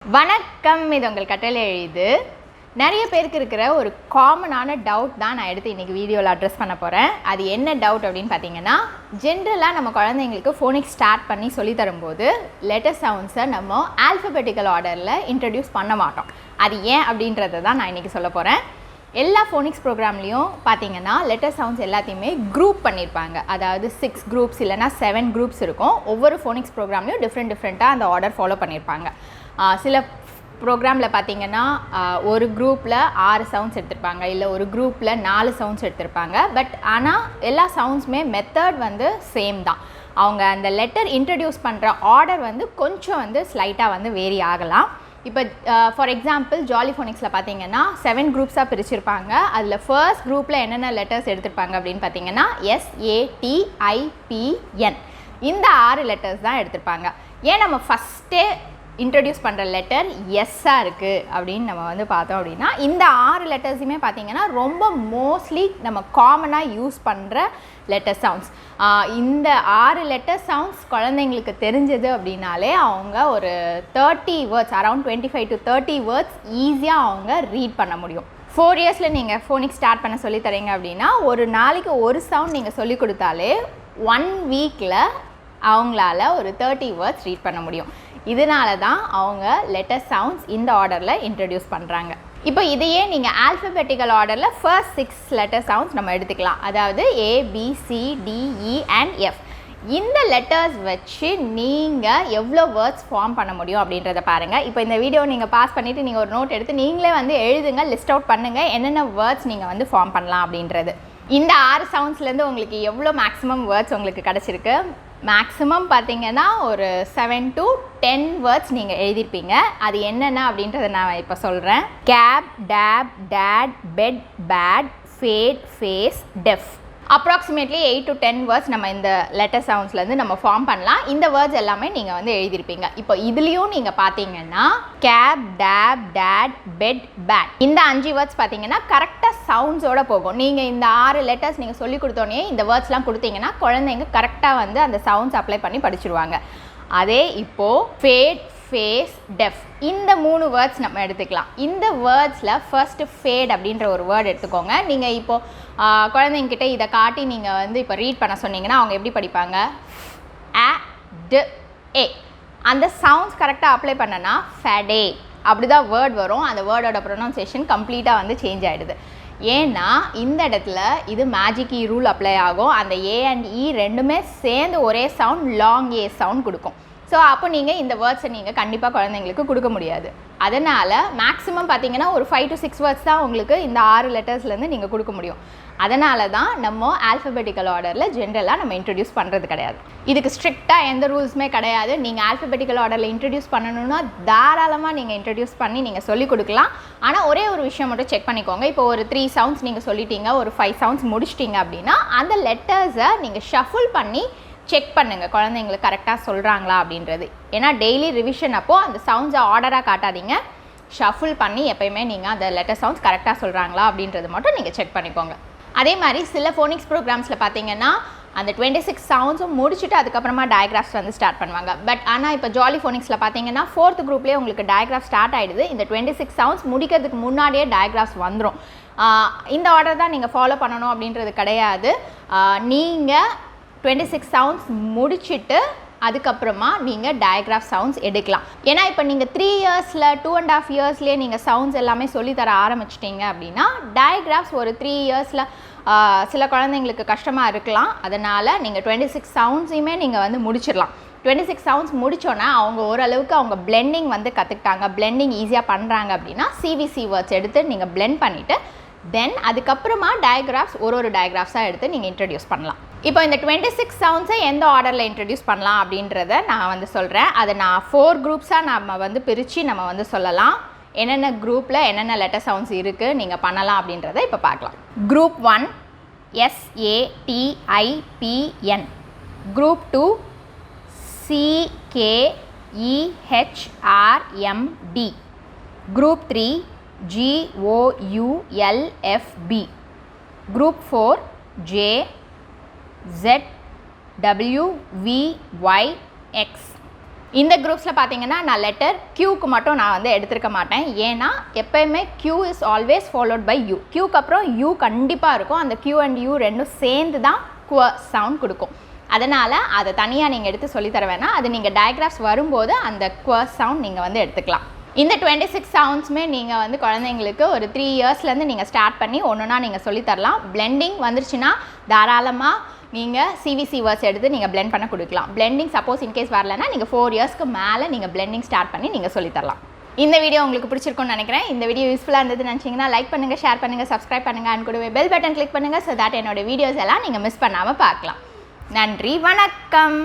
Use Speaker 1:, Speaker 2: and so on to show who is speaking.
Speaker 1: வணக்கம், இது உங்கள் கட்டளை எழுது. நிறைய பேருக்கு இருக்கிற ஒரு காமனான டவுட் தான் நான் எடுத்து இன்றைக்கி வீடியோவில் அட்ரஸ் பண்ண போகிறேன். அது என்ன டவுட் அப்படின்னு பார்த்தீங்கன்னா, ஜென்ரலாக நம்ம குழந்தைங்களுக்கு ஃபோனிக்ஸ் ஸ்டார்ட் பண்ணி சொல்லித்தரும்போது லெட்டர் சவுண்ட்ஸை நம்ம ஆல்ஃபபெட்டிக்கல் ஆர்டரில் இன்ட்ரடியூஸ் பண்ண மாட்டோம். அது ஏன் அப்படின்றத தான் நான் இன்றைக்கி சொல்ல போகிறேன். எல்லா ஃபோனிக்ஸ் ப்ரோக்ராம்லேயும் பார்த்தீங்கன்னா லெட்டர் சவுண்ட்ஸ் எல்லாத்தையுமே குரூப் பண்ணியிருப்பாங்க. அதாவது 6 குரூப்ஸ் இல்லைனா 7 குரூப்ஸ் இருக்கும். ஒவ்வொரு ஃபோனிக்ஸ் ப்ரோக்ராம்லேயும் டிஃப்ரெண்ட்டாக அந்த ஆர்டர் ஃபாலோ பண்ணியிருப்பாங்க. சில ப்ரோக்ராமில் பார்த்தீங்கன்னா ஒரு குரூப்பில் 6 சவுண்ட்ஸ் எடுத்திருப்பாங்க, இல்லை ஒரு குரூப்பில் 4 சவுண்ட்ஸ் எடுத்திருப்பாங்க. பட் ஆனால் எல்லா சவுண்ட்ஸுமே மெத்தட் வந்து சேம் தான். அவங்க அந்த லெட்டர் இன்ட்ரடியூஸ் பண்ணுற ஆர்டர் வந்து கொஞ்சம் வந்து ஸ்லைட்டாக வந்து வேரி ஆகலாம். இப்போ ஃபார் எக்ஸாம்பிள் ஜாலி ஃபோனிக்ஸில் பார்த்தீங்கன்னா 7 குரூப்ஸாக பிரிச்சிருப்பாங்க. அதில் ஃபர்ஸ்ட் குரூப்பில் என்னென்ன லெட்டர்ஸ் எடுத்திருப்பாங்க அப்படின்னு பார்த்தீங்கன்னா SATIPN. இந்த 6 லெட்டர்ஸ் தான் எடுத்திருப்பாங்க. ஏன் நம்ம ஃபஸ்ட்டே இன்ட்ரடியூஸ் பண்ணுற லெட்டர் எஸ்ஸாக இருக்குது அப்படின்னு நம்ம வந்து பார்த்தோம் அப்படின்னா, இந்த 6 லெட்டர்ஸுமே பார்த்திங்கன்னா ரொம்ப மோஸ்ட்லி நம்ம காமனாக யூஸ் பண்ணுற லெட்டர் சவுண்ட்ஸ். இந்த 6 லெட்டர் சவுண்ட்ஸ் குழந்தைங்களுக்கு தெரிஞ்சது அப்படின்னாலே அவங்க ஒரு 30 வேர்ட்ஸ், அரவுண்ட் 25 to 30 வேர்ட்ஸ் ஈஸியாக அவங்க ரீட் பண்ண முடியும். 4 இயர்ஸில் நீங்கள் ஃபோனிக்ஸ் ஸ்டார்ட் பண்ண சொல்லி தரீங்க அப்படின்னா, ஒரு நாளைக்கு ஒரு சவுண்ட் நீங்கள் சொல்லி கொடுத்தாலே 1 வீக்கில் அவங்களால ஒரு 30 வேர்ட்ஸ் ரீட் பண்ண முடியும். இதனால தான் அவங்க லெட்டர் சவுண்ட்ஸ் இந்த ஆர்டரில் இன்ட்ரடியூஸ் பண்ணுறாங்க. இப்போ இதையே நீங்கள் ஆல்ஃபபெட்டிக்கல் ஆர்டரில் ஃபர்ஸ்ட் 6 லெட்டர் சவுண்ட்ஸ் நம்ம எடுத்துக்கலாம். அதாவது ABCDE and F. இந்த லெட்டர்ஸ் வச்சு நீங்கள் எவ்வளோ வேர்ட்ஸ் ஃபார்ம் பண்ண முடியும் அப்படின்றத பாருங்கள். இப்போ இந்த வீடியோ நீங்கள் பாஸ் பண்ணிவிட்டு நீங்கள் ஒரு நோட் எடுத்து நீங்களே வந்து எழுதுங்க, லிஸ்ட் அவுட் பண்ணுங்கள் என்னென்ன வேர்ட்ஸ் நீங்கள் வந்து ஃபார்ம் பண்ணலாம் அப்படின்றது. இந்த 6 சவுண்ட்ஸ்லேருந்து உங்களுக்கு எவ்வளோ மேக்ஸிமம் வேர்ட்ஸ் உங்களுக்கு கிடச்சிருக்கு? மேக்ஸிமம் பார்த்தீங்கன்னா ஒரு 7 to 10 வேர்ட்ஸ் நீங்கள் எழுதியிருப்பீங்க. அது என்னென்ன அப்படின்றத நான் இப்போ சொல்கிறேன். Cap, tap, date, pet, bat, fat, face, deaf. Approximately 8 to 10 words நம்ம இந்த லெட்டர் சவுண்ட்ஸ்லேருந்து நம்ம ஃபார்ம் பண்ணலாம். இந்த வேர்ட்ஸ் எல்லாமே நீங்கள் வந்து எழுதியிருப்பீங்க. இப்போ இதுலேயும் நீங்கள் பார்த்தீங்கன்னா cap, tap, date, pet, bat, இந்த 5 வேர்ட்ஸ் பார்த்தீங்கன்னா கரெக்டாக சவுண்ட்ஸோடு போகும். நீங்கள் இந்த 6 லெட்டர்ஸ் நீங்கள் சொல்லி கொடுத்தோன்னே இந்த வேர்ட்ஸ்லாம் கொடுத்தீங்கன்னா குழந்தைங்க கரெக்டாக வந்து அந்த சவுண்ட்ஸ் அப்ளை பண்ணி படிச்சுடுவாங்க. அதே இப்போது ஃபேட், ஃபேஸ், டெஃப், இந்த 3 வேர்ட்ஸ் நம்ம எடுத்துக்கலாம். இந்த வேர்ட்ஸில் ஃபர்ஸ்ட் ஃபேட் அப்படின்ற ஒரு வேர்ட் எடுத்துக்கோங்க. நீங்கள் இப்போது குழந்தைங்கிட்ட இதை காட்டி நீங்கள் வந்து இப்போ ரீட் பண்ண சொன்னீங்கன்னா அவங்க எப்படி படிப்பாங்க? A. அந்த சவுண்ட்ஸ் கரெக்டாக அப்ளை பண்ணனா ஃபேடே அப்படி தான் வேர்ட் வரும். அந்த வேர்டோட ப்ரொனவுன்சியேஷன் கம்ப்ளீட்டாக வந்து சேஞ்ச் ஆகிடுது. ஏன்னா இந்த இடத்துல இது மேஜிக் இ ரூல் அப்ளை ஆகும். அந்த A and E ரெண்டுமே சேர்ந்து ஒரே சவுண்ட் லாங் ஏ சவுண்ட் கொடுக்கும். ஸோ அப்போ நீங்கள் இந்த வேர்ட்ஸை நீங்கள் கண்டிப்பாக குழந்தைங்களுக்கு கொடுக்க முடியாது. அதனால் மேக்ஸிமம் பார்த்தீங்கன்னா ஒரு 5 to 6 வேர்ட்ஸ் தான் உங்களுக்கு இந்த 6 லெட்டர்ஸ்லேருந்து நீங்கள் கொடுக்க முடியும். அதனால தான் நம்ம ஆல்ஃபபெட்டிக்கல் ஆர்டரில் ஜென்ரலாக நம்ம இன்ட்ரடியூஸ் பண்ணுறது கிடையாது. இதுக்கு ஸ்ட்ரிக்டாக எந்த ரூல்ஸுமே கிடையாது. நீங்கள் ஆல்ஃபபெட்டிக்கல் ஆர்டரில் இன்ட்ரடியூஸ் பண்ணணுன்னா தாராளமாக நீங்கள் இன்ட்ரடியூஸ் பண்ணி நீங்கள் சொல்லிக் கொடுக்கலாம். ஆனால் ஒரே ஒரு விஷயம் மட்டும் செக் பண்ணிக்கோங்க. இப்போ ஒரு 3 சவுண்ட்ஸ் நீங்கள் சொல்லிட்டீங்க, ஒரு 5 சவுண்ட்ஸ் முடிச்சிட்டிங்க அப்படின்னா அந்த லெட்டர்ஸை நீங்கள் ஷஃபிள் பண்ணி செக் பண்ணுங்கள் குழந்தைங்களுக்கு கரெக்டாக சொல்கிறாங்களா அப்படின்றது. ஏன்னா டெய்லி ரிவிஷன் அப்போது அந்த சவுண்ட்ஸை ஆர்டராக காட்டாதீங்க, ஷஃபிள் பண்ணி எப்போயுமே நீங்கள் அந்த லெட்டர் சவுண்ட்ஸ் கரெக்டாக சொல்கிறாங்களா அப்படின்றது மட்டும் நீங்கள் செக் பண்ணிக்கோங்க. அதே மாதிரி சில ஃபோனிக்ஸ் ப்ரோக்ராம்ஸில் பார்த்தீங்கன்னா அந்த 26 சவுண்ட்ஸும் முடிச்சுட்டு அதுக்கப்புறமா டயக்ராஃப்ஸ் வந்து ஸ்டார்ட் பண்ணுவாங்க. பட் ஆனால் இப்போ ஜாலி ஃபோனிக்ஸில் பார்த்தீங்கன்னா 4th குரூப்லேயே உங்களுக்கு டயக்ராஃப் ஸ்டார்ட் ஆகிடுது. இந்த 26 சவுண்ட்ஸ் முடிக்கிறதுக்கு முன்னாடியே டயக்ராஃப்ஸ் வந்துடும். இந்த ஆர்டர் தான் நீங்கள் ஃபாலோ பண்ணணும் அப்படின்றது கிடையாது. நீங்கள் 26 சவுண்ட்ஸ் முடிச்சுட்டு அதுக்கப்புறமா நீங்கள் டயக்ராஃப் சவுண்ட்ஸ் எடுக்கலாம். ஏன்னா இப்போ நீங்கள் 3 இயர்ஸில் 2.5 இயர்ஸ்லேயே நீங்கள் சவுண்ட்ஸ் எல்லாமே சொல்லித்தர ஆரம்பிச்சிட்டிங்க அப்படின்னா டயக்ராஃப்ஸ் ஒரு 3 இயர்ஸில் சில குழந்தைங்களுக்கு கஷ்டமாக இருக்கலாம். அதனால் நீங்கள் 26 சவுண்ட்ஸையுமே நீங்கள் வந்து முடிச்சிடலாம். 26 சவுண்ட்ஸ் முடித்தோன்னா அவங்க ஓரளவுக்கு அவங்க பிளெண்டிங் வந்து கற்றுக்கிட்டாங்க, பிளெண்டிங் ஈஸியாக பண்ணுறாங்க அப்படின்னா சிவிசி வேர்ட்ஸ் எடுத்து நீங்கள் பிளெண்ட் பண்ணிவிட்டு தென் அதுக்கப்புறமா டயக்ராஃப்ஸ் ஒரு டயக்ராஃப்ஸாக எடுத்து நீங்கள் இன்ட்ரடியூஸ் பண்ணலாம். இப்போ இந்த 26 சவுண்ட்ஸை எந்த ஆர்டரில் இன்ட்ரடியூஸ் பண்ணலாம் அப்படின்றத நான் வந்து சொல்கிறேன். அதை நான் 4 குரூப்ஸாக நம்ம வந்து பிரித்து நம்ம வந்து சொல்லலாம். என்னென்ன குரூப்பில் என்னென்ன லெட்டர் சவுண்ட்ஸ் இருக்குது நீங்கள் பண்ணலாம் அப்படின்றத இப்போ பார்க்கலாம். Group 1 SATIPN, group 2 CKEHRMD, group 3 GOULFB, group 4 JZWVYX, இந்த குரூப்ஸில் பார்த்தீங்கன்னா நான் லெட்டர் க்யூக்கு மட்டும் நான் வந்து எடுத்துருக்க மாட்டேன். ஏன்னா எப்போயுமே Q is always followed by U. க்யூக்கு அப்புறம் யூ கண்டிப்பாக இருக்கும். அந்த க்யூ அண்ட் யூ ரெண்டும் சேர்ந்து தான் குவ சவுண்ட் கொடுக்கும். அதனால் அதை தனியாக நீங்கள் எடுத்து சொல்லித்தர வேணாம். அது நீங்கள் டயக்ராஃப்ஸ் வரும்போது அந்த குவ சவுண்ட் நீங்கள் வந்து எடுத்துக்கலாம். இந்த 26 சவுண்ட்ஸுமே நீங்கள் வந்து குழந்தைங்களுக்கு ஒரு 3 இயர்ஸ்லேருந்து நீங்கள் ஸ்டார்ட் பண்ணி ஒன்றுனா நீங்கள் சொல்லித்தரலாம். பிளெண்டிங் வந்துருச்சுன்னா தாராளமாக நீங்கள் சிவிசி வேர்ட்ஸ் எடுத்து நீங்கள் பிளெண்ட் பண்ண கொடுக்கலாம். பிளெண்டிங் சப்போஸ் இன்கேஸ் வரலன்னா நீங்கள் 4 இயர்ஸ்க்கு மேலே நீங்கள் பிளெண்டிங் ஸ்டார்ட் பண்ணி நீங்கள் சொல்லித்தரலாம். இந்த வீடியோ உங்களுக்கு பிடிச்சிருக்கும்னு நினைக்கிறேன். இந்த வீடியோ யூஸ்ஃபுல்லாக இருந்ததுன்னு நினச்சிங்கன்னா லைக் பண்ணுங்கள், ஷேர் பண்ணுங்கள், சப்ஸ்கிரைப் பண்ணுங்கள் அண்ட் கூடவே பெல் பட்டன் கிளிக் பண்ணுங்கள். ஸோ தட் என்னோட வீடியோஸ் எல்லாம் நீங்கள் மிஸ் பண்ணாமல் பார்க்கலாம். நன்றி, வணக்கம்.